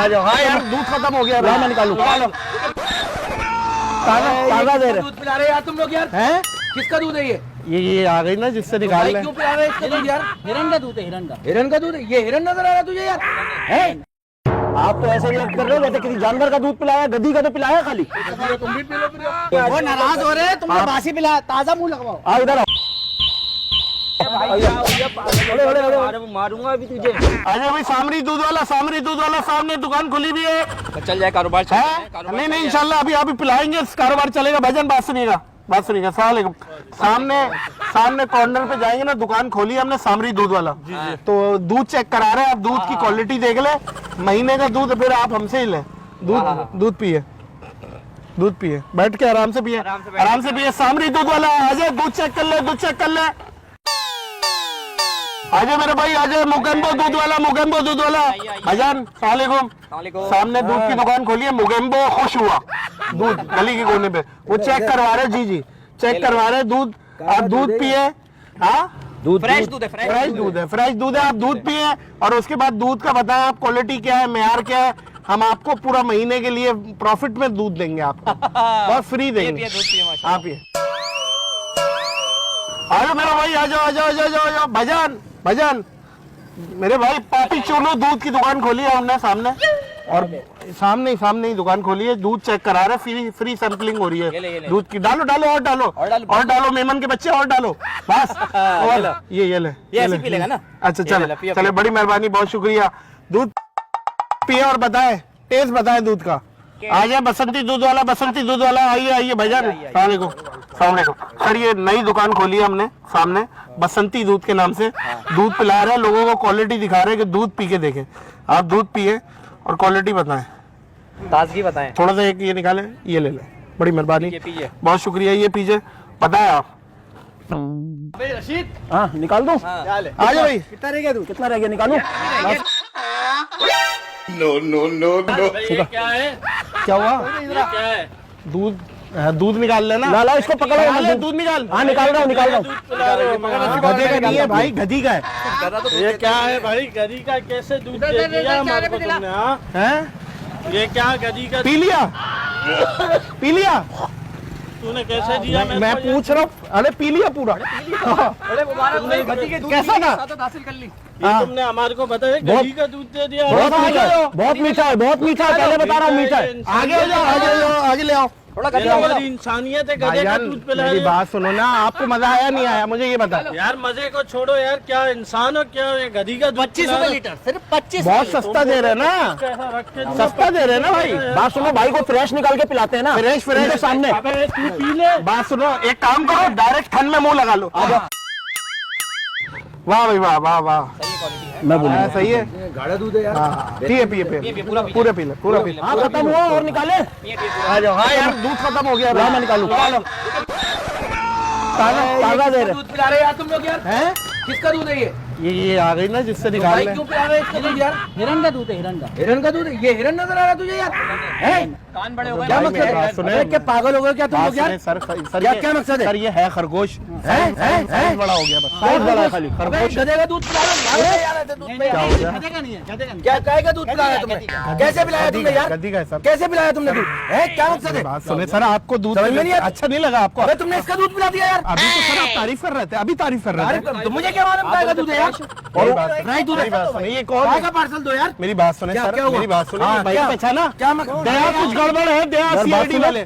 आ जाओ। हाँ यार दूध खत्म हो गया, मैं निकालूं। ताजा दे रहे दूध पिला रहे यार तुम लोग यार। हैं? किसका दूध है ये आ गई ना जिससे निकाल ले। क्यों पिला रहे इसका दूध यार? हिरन का दूध है, हिरन का। हिरन का दूध है? ये हिरन नजर आ रहा है तुझे यार? हैं? आप तो ऐसे ही कर रहे हो जैसे किसी जानवर का दूध पिलाया, गधी का तो पिलाया खाली। तुम भी पी लो। वो नाराज हो रहे हैं, तुमने बासी पिलाया, ताजा मुंह लगवाओ। आओ इधर आओ। मारूंगा अभी तुझे। अरे भाई सामरी दूध वाला सामने दुकान खुली भी है। चल जाए कारोबार नहीं नहीं इंशाल्लाह अभी पिलाएंगे, कारोबार चलेगा। भजन बात सुनिएगा सलाम अलैकुम। सामने कॉर्नर पे जाएंगे ना, दुकान खोली हमने सामरी दूध वाला। तो दूध चेक करा रहे हैं, आप दूध की क्वालिटी देख ले, महीने का दूध फिर आप हमसे ही ले। दूध पिए बैठ के आराम से पिए। सामरी दूध वाला आजा, दूध चेक कर ले। आजा मेरे भाई आजा, मुगेम्बो दूध वाला। भजन सलाम अलैकुम। सामने दूध की दुकान खोली है, मुगेम्बो खुश हुआ दूध गली के कोने पे, वो चेक करवा रहे। जी चेक करवा रहे दूध। आप दूध पिए। हाँ फ्रेश दूध है। फ्रेश दूध है। आप दूध पिए और उसके बाद दूध का बताएं आप क्वालिटी क्या है, मेयार क्या है। हम आपको पूरा महीने के लिए प्रॉफिट में दूध देंगे, आपको बहुत फ्री देंगे। आप ये आजा मेरा भाई, आ जाओ। भजन मेरे भाई, पापी चूनो दूध की दुकान खोली है हमने सामने, और सामने ही दुकान खोली है। दूध चेक करा रहे, फ्री सैंपलिंग हो रही है दूध की। डालो और डालो मेमन के बच्चे, और डालो बस। और ये ले पी लेगा ना। अच्छा चले बड़ी मेहरबानी, बहुत शुक्रिया। दूध पिए और बताए, टेस्ट बताए दूध का। आ जाए बसंती दूध वाला। आइए भजन सलाम अलैकुम। सर ये नई दुकान खोली है हमने सामने, बसंती दूध के नाम से। दूध पिला रहे हैं लोगों को, क्वालिटी दिखा रहे हैं कि दूध पी के देखें। आप दूध पिए और क्वालिटी बताएं, ताजगी बताएं। थोड़ा सा एक ये निकालें, ये ले लें, बड़ी मेहरबानी, बहुत शुक्रिया। ये पीजिए, बताएं आप। रशीद हाँ निकाल दूं? आ जाओ भाई। कितना रह गया निकालूं? नो। क्या हुआ? क्या है? दूध निकाल लेना। ला इसको पकड़ो, दूध निकाल। हाँ निकाल रहा हूँ। गधे का नहीं है भाई, गधी का है। ये क्या है भाई? गधी का कैसे दूध दे दिया हमारे को तुमने? हाँ हैं? ये क्या गधी का? पी लिया तूने कैसे दिया? मैं पूछ रहा हूँ। अरे पी लिया पूरा। कैसा था? हासिल कर ली। ये तुमने हमारे को बताया गधी का दूध दे दिया। बहुत मीठा है। पहले बता रहा हूँ मीठा है। आगे ले आओ। हमारी इंसानियत है, गधे का दूध पिलाया। मेरी बात सुनो ना, आपको मजा आया नहीं आया मुझे ये बता। यार मजे को छोड़ो यार, क्या इंसान हो क्या? ये गधी का दूध 25 रुपए लीटर, सिर्फ 25। बहुत सस्ता दे रहे ना, सस्ता दे रहे ना भाई। बात सुनो, भाई को फ्रेश निकाल के पिलाते हैं ना, फ्रेश सामने। तू पी ले। बात सुनो, एक काम करो, डायरेक्ट थन में मुंह लगा लो। वाह भाई वाह। मैं बोलूँ सही है, गाढ़ा दूध है यार। पिए पूरा पी ले। हाँ खत्म हुआ और निकाले। आ जाओ। हाँ यार दूध खत्म हो गया, मैं निकालूं। ताजा दे रहे। दूध पिला रहे यार तुम लोग यार। हैं? किसका दूध है ये आ गई ना जिससे निकाल ले। क्यों पिला रहे इसका दूध यार? हिरन का दूध है, हिरन का। हिरन का दूध है? ये हिरन नजर आ रहा है तुझे यार? कान बड़े हो गए। क्या मकसद है? सुने, क्या पागल हो गए क्या तुम लोग यार? सर क्या मकसद है? सर ये है खरगोश। साइज बड़ा हो गया बस, साइज बड़ा है खाली। खरगोश गधे का दूध पिला रहे यार। क्या हो गया? गधे का नहीं है, गधे का नहीं। क्या गाय का दूध पिलाया तुमने? कैसे पिलाया तुमने यार? गद्दी का है सर। कैसे पिलाया तुमने दूध? क्या मकसद है? बात सुने सर, आपको दूध समझ में नहीं आता। अच्छा नहीं लगा आपको? अरे तुमने इसका दूध पिला दिया यार। अभी तो सर आप तारीफ कर रहे थे, तो मुझे क्या मालूम गाय का दूध है यार? नहीं दूध ये कौन गाय का पार्सल दो यार। मेरी बात सुने क्या सर, हुआ? मेरी बात सुने। भाई क्या? पहचाना क्या मकसद? दया कुछ गड़बड़ है, दया सीआईडी वाले।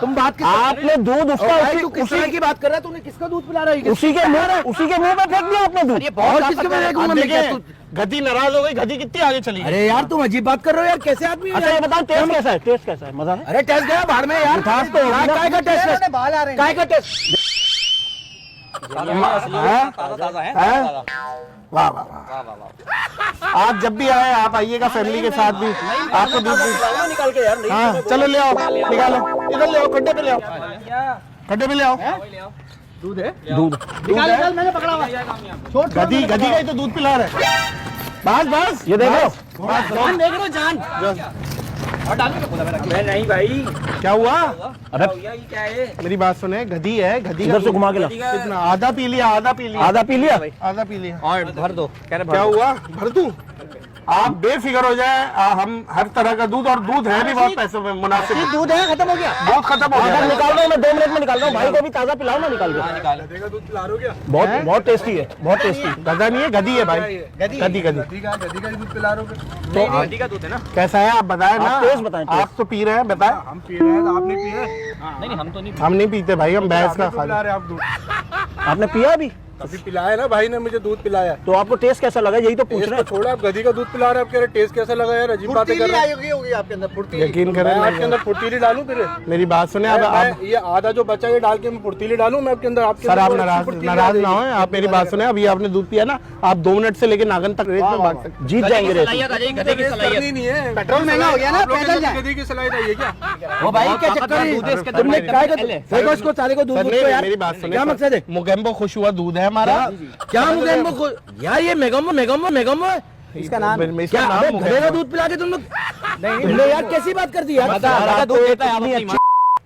तुम बात किस आपने दूध उसका किस तरह की बात कर रहा है? तूने किसका दूध पिला रहा है? उसी के मुंह पे फेंक दिया आपने दूध। और किसके में देखूंगा मैं क्या दूध? गधी नाराज हो गई, गधी कितनी आगे चली। अरे यार तुम अजीब बात कर रहे हो यार, कैसे आदमी हो अच्छा यार? ये बताओ टेस्ट कैसा है? मजा है? अरे टेस्ट गया भाड़ में यार। मिठास तो होगी ना? काय का टेस्ट है? काय का टेस्ट? वाह आप जब भी आए आप आइएगा फैमिली के साथ भी, आपको दूध निकाल के यार। हाँ चलो ले आओ, निकालो इधर ले आओ, खड्डे पे ले आओ, खड्डे पे ले आओ। दूध है? दूध निकाल, मैंने पकड़ा हुआ। गधी का ही तो दूध पिला रहे। बस ये देखो, जान देख रहे हो, जान। मैं नहीं भाई। क्या हुआ? अरे ये क्या है? मेरी बात सुने, गधी है, गधी इधर से घुमा के ला। कितना? आधा पी लिया। आधा पी लिया। और भर दो। क्या क्या हुआ? भर दूं? आप बेफिक्र हो जाए, हम हर तरह का दूध, और दूध है भी बहुत पैसे में मुनासिब है। दूध है खत्म हो गया। दूध खत्म हो गया। निकाल रहा हूँ मैं, 2 मिनट में निकाल रहा हूँ। भाई को भी ताजा पिलाओ ना, निकाल के। गधे का दूध पिला रहे हो क्या? बहुत बहुत टेस्टी है, बहुत टेस्टी। गधा नहीं है, गधी है भाई, गधी गधी का दूध पिला रहे हो? तो गधी का दूध है ना? कैसा है आप बताएं ना। आप टेस्ट बताएं, आप तो पी रहे हैं, बताएं। हम पी रहे हैं, आप नहीं पी रहे? नहीं हम तो नहीं हम नहीं पीते भाई, हम भैंस का खा पिला रहे आप दूध। आपने पिया अभी? अभी पिलाया ना भाई ने मुझे दूध पिलाया। तो आपको टेस्ट कैसा लगा, यही तो पूछ रहे हैं। छोड़ा, आप गधी का दूध पिला रहे हो, आप कह रहे टेस्ट कैसा लगा यार, अजीब बातें कर रहे हो। होगी आपके अंदर फुर्ती। यकीन करें, मैं आपके अंदर फुर्तीली डालूं फिर? मेरी बात सुने। अब आप ये आधा जो बचा ये डाल के मैं फुर्तीली डालूं मैं आपके अंदर? आपके सर आप अंदर नाराज ना हो, आप मेरी बात सुने। अभी आपने दूध पिया ना, आप 2 मिनट से लेके नागन तक रेस में भाग सकते, जीत जाएंगे रेस। गधी की सलाइयत नहीं है। पेट्रोल महंगा हो गया ना, पैदल जाए। गधी की सलाइयत आई है क्या? वो भाई क्या चक्कर है? तुमने क्या देखो इसको, सारे को दूध सर, दो नहीं, यार। मेरी बात सुने। क्या मकसद है? मुगेम्बो खुश हुआ दूध है हमारा। क्या मुगेम्बो यार, ये मेगम्बो इसका नाम है। इसका क्या नाम अबे मुगेम्बो। गधे का दूध पिला के तुम लोग तुमने यार कैसी बात कर दी यार। गधा दूध देता है, आप इतनी अपनी अच्छी-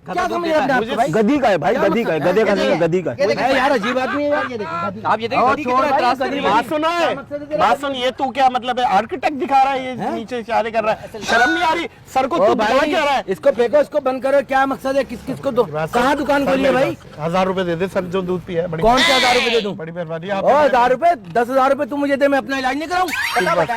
क्या समझ रहे हैं भाई? गधी का है भाई, गधी का है, गधे का नहीं है, गधी का है यार। अजीब आदमी है यार, ये देखो गधी। आप ये देखिए गधी कितना त्रास कर रही है। बात सुना है, बात सुन। ये तू क्या मतलब है, आर्किटेक्ट दिखा रहा है, ये नीचे इशारे कर रहा है, शर्म नहीं आ रही? सर को तू दिखा क्या रहा है? इसको फेंको, इसको बंद करो। क्या मकसद है? किस किस को दो? कहाँ दुकान खोली है भाई? 1000 रुपए दे दे सर, जो दूध पिया है। बड़ी कौन से 1000 रुपए दे दूं? बड़ी मेहरबानी। ओ 1000 रुपए, 10,000 रुपए तुम मुझे दे, मैं अपना इलाज नहीं कराऊं?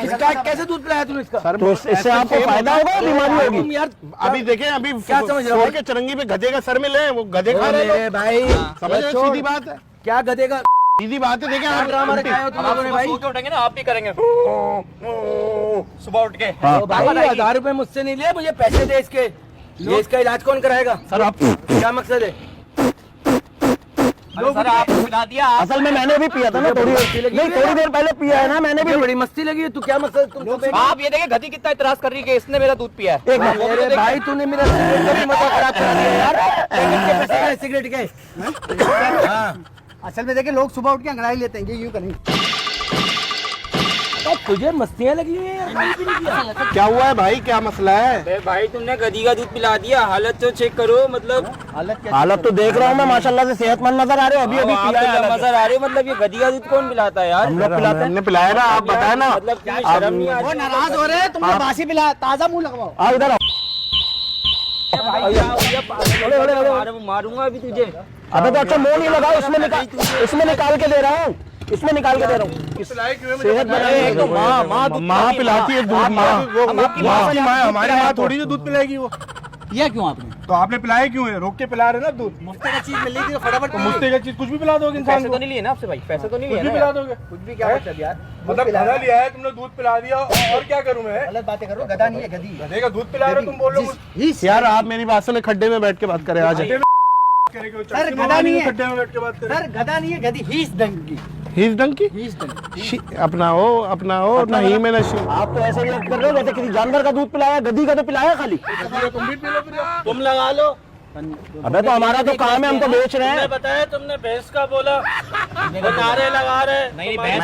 इसका कैसे दूध पिलाया तुमने इसका? सर तो इससे आपको फायदा होगा, बीमारी होगी। तुम यार अभी देखें, अभी क्या समझ रहे हो छोड़ के चरंगी पे गधे का सर में ले, वो गधे खा रहे मेरे हैं। भाई समझ रहे हो? सीधी बात है, क्या गधे का सीधी बात है। देखें आप ड्रामा रखाए हो तुम लोगों ने भाई। सो के उठेंगे ना, आप भी करेंगे सुबह उठ के। ओ भाई 1000 रुपए मुझसे नहीं लिए, मुझे पैसे दे इसके। ये इसका इलाज कौन कराएगा? सर आप क्या मकसद है? सर आपको पिला दिया आप। असल में मैंने भी पिया था ना, थोड़ी देर पहले पिया है ना मैंने भी। बड़ी मस्ती लगी है। तू क्या मकसद तुम? आप ये देखिए गधी कितना इतराज कर रही है कि इसने मेरा दूध पिया है। एक मिनट, अरे भाई तूने मेरा सिगरेट का भी मजा खराब करा दिया यार। पैकेट के पैसे गए सिगरेट के। हाँ। असल में देखिए लोग सुबह उठ के अंगड़ाई लेते हैं, ये यूं करेंगे। अब तुझे मस्तियाँ लगी हुई है यार, मैंने भी नहीं किया। क्या हुआ है भाई, क्या मसला है? अरे भाई तुमने गधी का दूध पिला दिया, हालत तो चेक करो। मतलब हालत तो देख रहा हूँ मैं, माशाल्लाह से सेहतमंद नजर आ रहे हो। अभी अभी पिया है हालत। नजर आ रही है। मतलब ये गधी का दूध कौन पिलाता है यार? हम लोग पिलाते हैं। हमने पिलाया ना, आप बताए ना। मतलब क्या शर्म नहीं वो आती? नाराज हो रहे हैं, तुमने बासी पिलाया, ताजा मुंह लगवाओ। आओ इधर आओ। भाई क्या हो गया? पागल हो गया? मारूंगा अभी तुझे। अबे तो अच्छा मुंह नहीं लगाओ, इसमें निकाल के दे रहा हूँ, इसमें निकाल के दे रहा हूँ। सेहत बनाए तो माँ पिलाती है दूध। माँ हमारी माँ थोड़ी जो दूध पिलाएगी वो। ये क्यों आपने? तो आपने पिलाया क्यों है? रोक के पिला रहे ना दूध। मुफ्त का चीज मिल रही थी तो फटाफट तो मुफ्त का चीज कुछ भी पिला दोगे इंसान पैसे को? तो नहीं लिए ना आपसे भाई? पैसे तो नहीं कुछ लिए भी ना पिला यार? दोगे? कुछ भी क्या मतलब यार, मतलब गधा लिया है तुमने, दूध पिला दिया, और क्या करूं मैं? गलत बातें करो। गधा नहीं है, गधी। गधे का दूध पिला रहे हो तुम, बोल रहे हो यार आप मेरी बात सुने, खड्डे में बैठ के बात करें आज। सर गधा नहीं है, खड्डे में बैठ के बात करें। सर गधा नहीं है, गधी। हीस डंकी, हीज डंग की हीस डंकी। अपना हो नहीं में नशी। आप तो ऐसे रिएक्ट कर रहे हो जैसे किसी जानवर का दूध पिलाया, गधी का तो पिलाया खाली। तुम भी पी लो फिर। तुम लगा लो। अबे तो हमारा तो काम है, हम तो बेच रहे तुमने हैं। बताया, तुमने भैंस का बोला, वो नारे लगा रहे। नहीं नहीं भैंस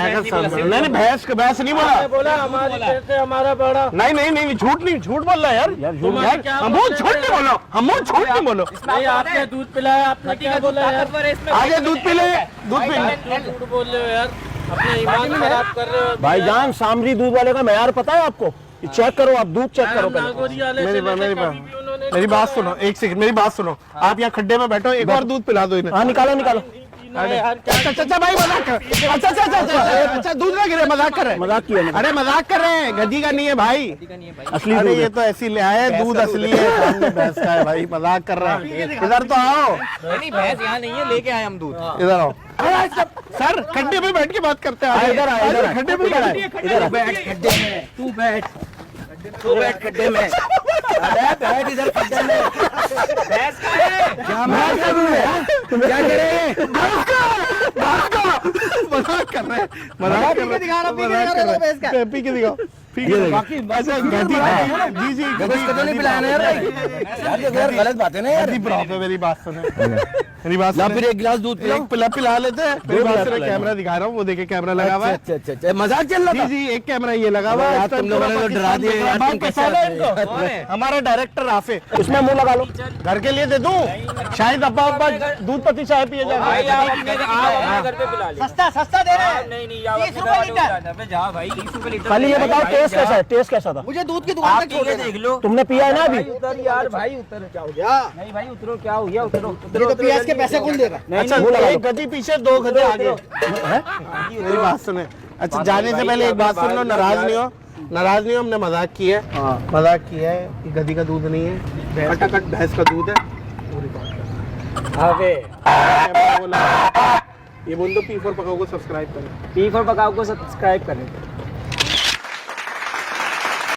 नहीं बोला। मैंने बोला हमारी भैंस है, हमारा बड़ा। नहीं झूठ बोल रहा है यार। यार क्या हम बहुत झूठ नहीं बोलो, हम बहुत झूठ नहीं बोलो। नहीं आपने दूध पिलाया, आपने क्या बोला यार? आगे दूध पी ले, दूध पी ले। तुम झूठ बोल रहे हो यार, अपने ईमान खराब कर रहे हो। भाईजान, सामरी दूध वाले का मेयार पता है आपको? ये चेक करो, आप दूध चेक करो पहले। नागौरी वाले से लेके कभी भी उन्होंने मेरी बात सुनो, एक सेकंड मेरी बात सुनो। आप यहाँ खड्डे में बैठो, एक और दूध पिला दो इन्हें। हाँ निकालो निकालो। अच्छा भाई मजाक कर। अच्छा दूध ना गिरे, मजाक कर रहे हैं। मजाक किया मैंने। अरे मजाक कर रहे हैं, गधी का नहीं है भाई। असली अरे दूध ये है। तो ऐसी ले आए, दूध असली है, सामने भैंस का है भाई। मजाक कर रहा है, इधर तो आओ, नहीं भैंस यहाँ नहीं है, लेके आए हम दूध। इधर आओ। सर खड्डे में बैठ के बात करते हैं। इधर आ, इधर आ। खड्डे में बैठ। इधर आ। बैठ खड्डे में, तू बैठ खड्डे में। अरे बैठ इधर खड्डे में। भैंस का है। क्या मजाक कर रहे हैं? क्या कर रहे हैं? मजाक कर रहे हैं, मजाक कर रहे हैं, दिखा रहा, मजाक कर रहे हैं। पी के दिखाओ, पी के दिखाओ। अच्छा गधी, जी गधी नहीं पिलाया ना यार भाई। यार ये यार गलत बात है ना यार। गधी प्रॉप है, मेरी बात सुने। मेरी बात ला सुने। फिर एक गिलास दूध पिलाओ। एक पिला लेते हैं। मेरी बात गिलास सुने, पिलाएंगे। कैमरा दिखा रहा हूँ, वो देखे कैमरा लगा हुआ है। अच्छा अच्छा अच्छा मजाक चल रहा जी था। जी, एक कैमरा ये लगा हुआ है। यार, इस टाइम तुम लोगों ने पूरा तो डरा पाकिस्तान दिया देख रहा है। यार, बात तुम कैसे पहचाना है आते हो? इनको? हमारा डायरेक्टर राफे, उसमें मुंह लगा लो। घर के लिए दे दूं? शायद अब्बा दूध पत्ती चाय पिए भाई आप जाए। अपने घर पे पिला लो। सस्ता दे रहे हैं। नहीं नहीं, आप 30 अपने रुपए घर लीटर। पे पे जाओ भाई, 30 रुपए लीटर। खाली ये बताओ टेस्ट कैसा है, टेस्ट कैसा था? मुझे दूध की दुकान तक छोड़ ये देना। देख लो। तुमने पिया है ना अभी? उतर यार भाई, उतर। क्या हो गया? नहीं भाई उतरो, क्या हो गया? उतरो ये तो पियाज के पैसे कौन देगा? अच्छा, मुंह लगा एक लो। गति पीछे, दो गधे आगे। मेरी बात सुने। अच्छा, जाने से पहले एक बात सुन लो, नाराज नहीं हो, नाराज नहीं हो, हमने मजाक किया है। मजाक किया है कि गधी का दूध नहीं है, खटाखट भैंस का दूध है। अबे कैमरा वो लगा। ये बोल दो P4 पकाओ को सब्सक्राइब करें। P4 पकाओ को सब्सक्राइब करें।